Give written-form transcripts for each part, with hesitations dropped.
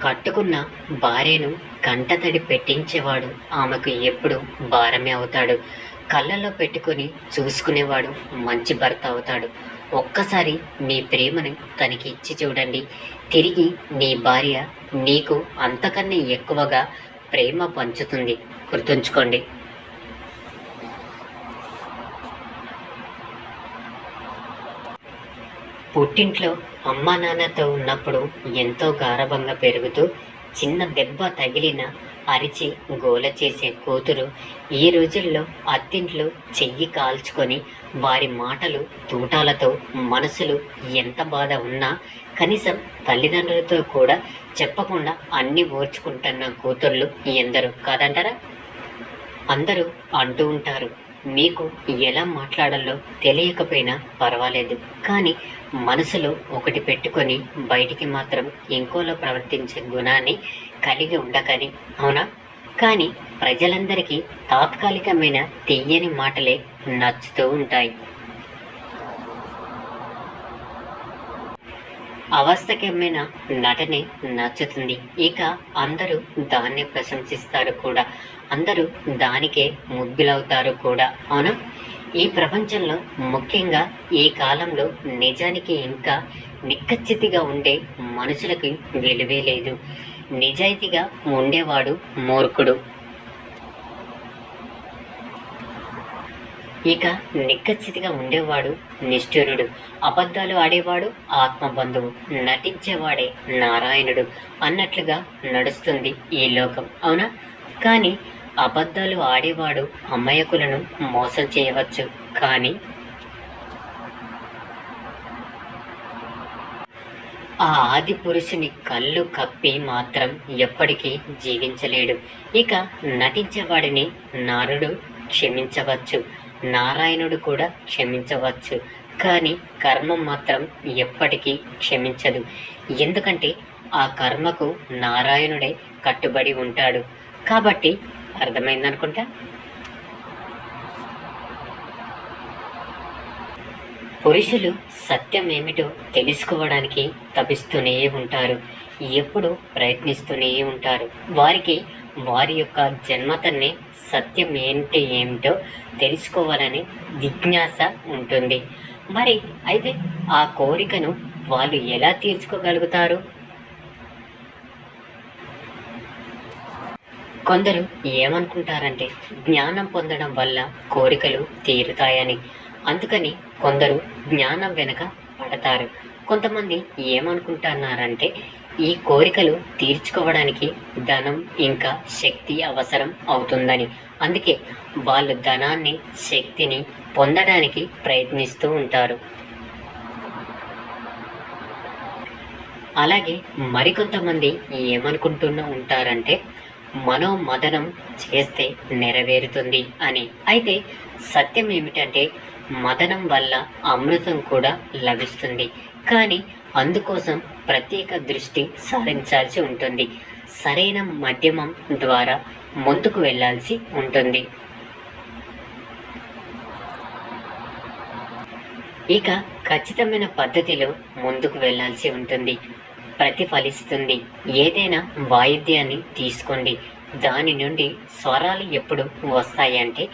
కట్టుకున్న భార్యను కంటతడి పెట్టించేవాడు ఆమెకు ఎప్పుడు భారమే అవుతాడు. కళ్ళల్లో పెట్టుకొని చూసుకునేవాడు మంచి భర్త అవుతాడు. ఒక్కసారి మీ ప్రేమను తనకి ఇచ్చి చూడండి. తిరిగి నీ భార్య నీకు అంతకన్నా ఎక్కువగా ప్రేమ పంచుతుంది. గుర్తుంచుకోండి. పుట్టింట్లో అమ్మా నాన్నతో ఉన్నప్పుడు ఎంతో గారాబంగా పెరుగుతూ చిన్న దెబ్బ తగిలిన అరిచి గోల చేసే కూతురు ఈ రోజుల్లో అత్తింట్లో చెయ్యి కాల్చుకొని వారి మాటలు తూటాలతో మనసులు ఎంత బాధ ఉన్నా కనీసం తల్లిదండ్రులతో కూడా చెప్పకుండా అన్నీ ఓర్చుకుంటున్న కూతుర్లు ఎందరో కాదంటారా? అందరూ అంటూ ఉంటారు, మీకు ఎలా మాట్లాడాలో తెలియకపోయినా పర్వాలేదు, కానీ మనసులో ఒకటి పెట్టుకొని బయటికి మాత్రం ఇంకోలా ప్రవర్తించే గుణాన్ని కలిగి ఉండకని. అవునా? కానీ ప్రజలందరికీ తాత్కాలికమైన తీయని మాటలే నచ్చుతూ ఉంటాయి. అవస్థకమైన నటనే నచ్చుతుంది. ఇక అందరూ దాన్నే ప్రశంసిస్తారు కూడా. అందరూ దానికే ముగ్గులవుతారు కూడా. అవునా? ఈ ప్రపంచంలో ముఖ్యంగా ఈ కాలంలో నిజానికి ఇంకా నిక్కచ్చితిగా ఉండే మనుషులకు విలువే లేదు. నిజాయితీగా ఉండేవాడు మూర్ఖుడు. ఇక నిక్కచ్చితిగా ఉండేవాడు నిష్ఠురుడు. అబద్ధాలు ఆడేవాడు ఆత్మబంధువు. నటించేవాడే నారాయణుడు అన్నట్లుగా నడుస్తుంది ఈ లోకం. అవునా? కానీ అబద్ధాలు ఆడేవాడు అమాయకులను మోసం చేయవచ్చు, కానీ ఆ ఆది పురుషుని కళ్ళు కప్పి మాత్రం ఎప్పటికీ జీవించలేడు. ఇక నటించేవాడిని నారుడు క్షమించవచ్చు, నారాయణుడు కూడా క్షమించవచ్చు, కానీ కర్మ మాత్రం ఎప్పటికీ క్షమించదు. ఎందుకంటే ఆ కర్మకు నారాయణుడే కట్టుబడి ఉంటాడు. కాబట్టి అర్థమైందనుకుంటా. పురుషులు సత్యం ఏమిటో తెలుసుకోవడానికి తపిస్తూనే ఉంటారు, ఎప్పుడు ప్రయత్నిస్తూనే ఉంటారు. వారికి వారి యొక్క జన్మతన్నే సత్యం ఏమిటో తెలుసుకోవాలని జిజ్ఞాస ఉంటుంది. మరి అయితే ఆ కోరికను వాళ్ళు ఎలా తీర్చుకోగలుగుతారు? కొందరు ఏమనుకుంటారంటే జ్ఞానం పొందడం వల్ల కోరికలు తీరుతాయని. అందుకని కొందరు జ్ఞానం వెనక పడతారు. కొంతమంది ఏమనుకుంటున్నారంటే ఈ కోరికలు తీర్చుకోవడానికి ధనం ఇంకా శక్తి అవసరం అవుతుందని. అందుకే వాళ్ళు ధనాన్ని శక్తిని పొందడానికి ప్రయత్నిస్తూ ఉంటారు. అలాగే మరికొంతమంది ఏమనుకుంటూ ఉంటారంటే మనోమదనం చేస్తే నెరవేరుతుంది అని. అయితే సత్యం ఏమిటంటే మదనం వల్ల అమృతం కూడా లభిస్తుంది, కానీ అందుకోసం ప్రత్యేక దృష్టి సారించాల్సి ఉంటుంది. సరైన మాధ్యమం ద్వారా ముందుకు వెళ్ళాల్సి ఉంటుంది. ఇక ఖచ్చితమైన పద్ధతిలో ముందుకు వెళ్ళాల్సి ఉంటుంది. ప్రతిఫలిస్తుంది. ఏదైనా వాయిద్యాన్ని తీసుకోండి, దాని నుండి స్వరాలు ఎప్పుడు వస్తాయంటే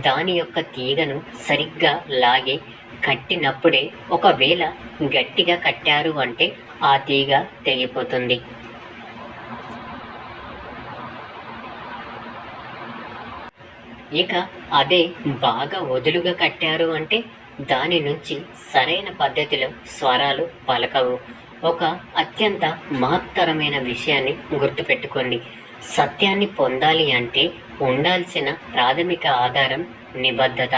దాని యొక్క తీగను సరిగ్గా లాగి కట్టినప్పుడే. ఒకవేళ గట్టిగా కట్టారు అంటే ఆ తీగ తెగిపోతుంది. ఇక అదే బాగా వదులుగా కట్టారు అంటే దాని నుంచి సరైన పద్ధతిలో స్వరాలు పలకవు. ఒక అత్యంత మహత్తరమైన విషయాన్ని గుర్తుపెట్టుకోండి. సత్యాన్ని పొందాలి అంటే ఉండాల్సిన ప్రాథమిక ఆధారం నిబద్ధత.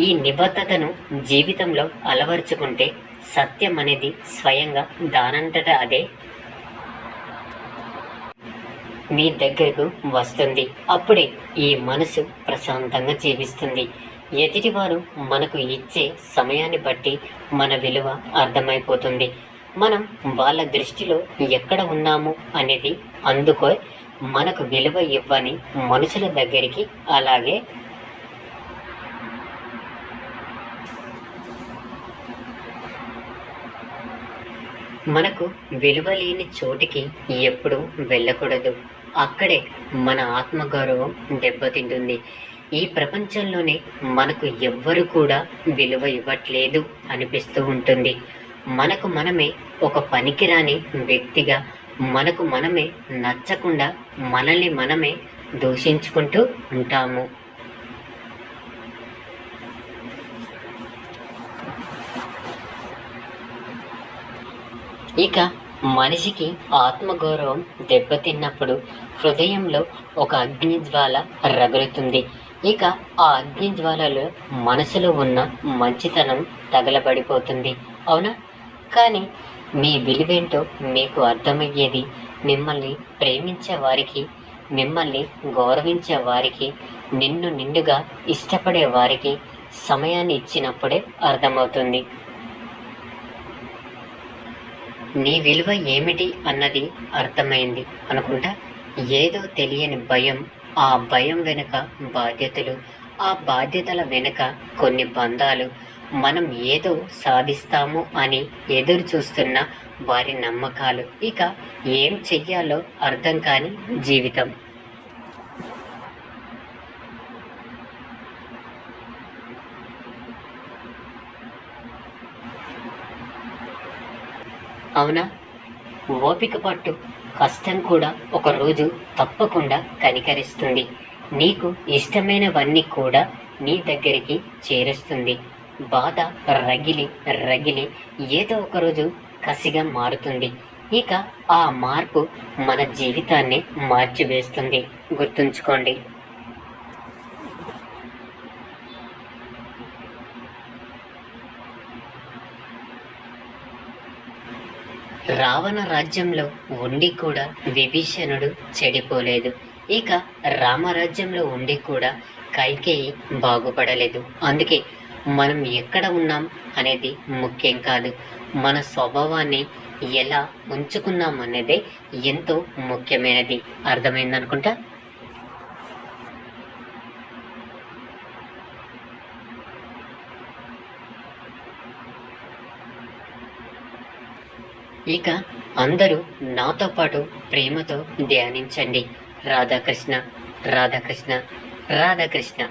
ఈ నిబద్ధతను జీవితంలో అలవర్చుకుంటే సత్యం అనేది స్వయంగా దానంతట అదే మీ దగ్గరకు వస్తుంది. అప్పుడే ఈ మనసు ప్రశాంతంగా జీవిస్తుంది. ఎదుటివారు మనకు ఇచ్చే సమయాన్ని బట్టి మన విలువ అర్థమైపోతుంది. మనం వాళ్ళ దృష్టిలో ఎక్కడ ఉన్నాము అనేది అందుకో మనకు విలువ ఇవ్వని మనుషుల దగ్గరికి అలాగే మనకు విలువ లేని చోటికి ఎప్పుడూ వెళ్ళకూడదు. అక్కడే మన ఆత్మగౌరవం దెబ్బతింటుంది. ఈ ప్రపంచంలోనే మనకు ఎవ్వరు కూడా విలువ ఇవ్వట్లేదు అనిపిస్తూ ఉంటుంది. మనకు మనమే ఒక పనికిరాని వ్యక్తిగా, మనకు మనమే నచ్చకుండా మనల్ని మనమే దూషించుకుంటూ ఉంటాము. ఇక మనిషికి ఆత్మగౌరవం దెబ్బతిన్నప్పుడు హృదయంలో ఒక అగ్నిజ్వాల రగులుతుంది. ఇక ఆ అగ్నిజ్వాలలో మనసులో ఉన్న మంచితనం తగలబడిపోతుంది. అవునా? కానీ మీ విలువేంటో మీకు అర్థమయ్యేది మిమ్మల్ని ప్రేమించే వారికి, మిమ్మల్ని గౌరవించే వారికి, నిన్ను నిండుగా ఇష్టపడే వారికి సమయాన్ని ఇచ్చినప్పుడే అర్థమవుతుంది. నీ విలువ ఏమిటి అన్నది అర్థమైంది అనుకుంటా. ఏదో తెలియని భయం, ఆ భయం వెనుక బాధ్యతలు, ఆ బాధ్యతల వెనుక కొన్ని బంధాలు, మనం ఏదో సాధిస్తాము అని ఎదురు చూస్తున్న వారి నమ్మకాలు, ఇక ఏం చెయ్యాలో అర్థం కాని జీవితం. అవునా? ఓపిక పట్టు. కష్టం కూడా ఒకరోజు తప్పకుండా కనికరిస్తుంది. నీకు ఇష్టమైనవన్నీ కూడా నీ దగ్గరికి చేరుస్తుంది. బాధ రగిలి రగిలి ఏదో ఒకరోజు కసిగా మారుతుంది. ఇక ఆ మార్పు మన జీవితాన్ని మార్చివేస్తుంది. గుర్తుంచుకోండి. రావణ రాజ్యంలో ఉండి కూడా విభీషణుడు చెడిపోలేదు. ఇక రామరాజ్యంలో ఉండి కూడా కైకేయి బాగుపడలేదు. అందుకే మనం ఎక్కడ ఉన్నాం అనేది ముఖ్యం కాదు, మన స్వభావాన్ని ఎలా ఉంచుకున్నాం అనేదే ఎంతో ముఖ్యమైనది. అర్థమైందనుకుంటా. ఇక అందరూ నాతో పాటు ప్రేమతో ధ్యానించండి. రాధాకృష్ణ, రాధాకృష్ణ, రాధాకృష్ణ.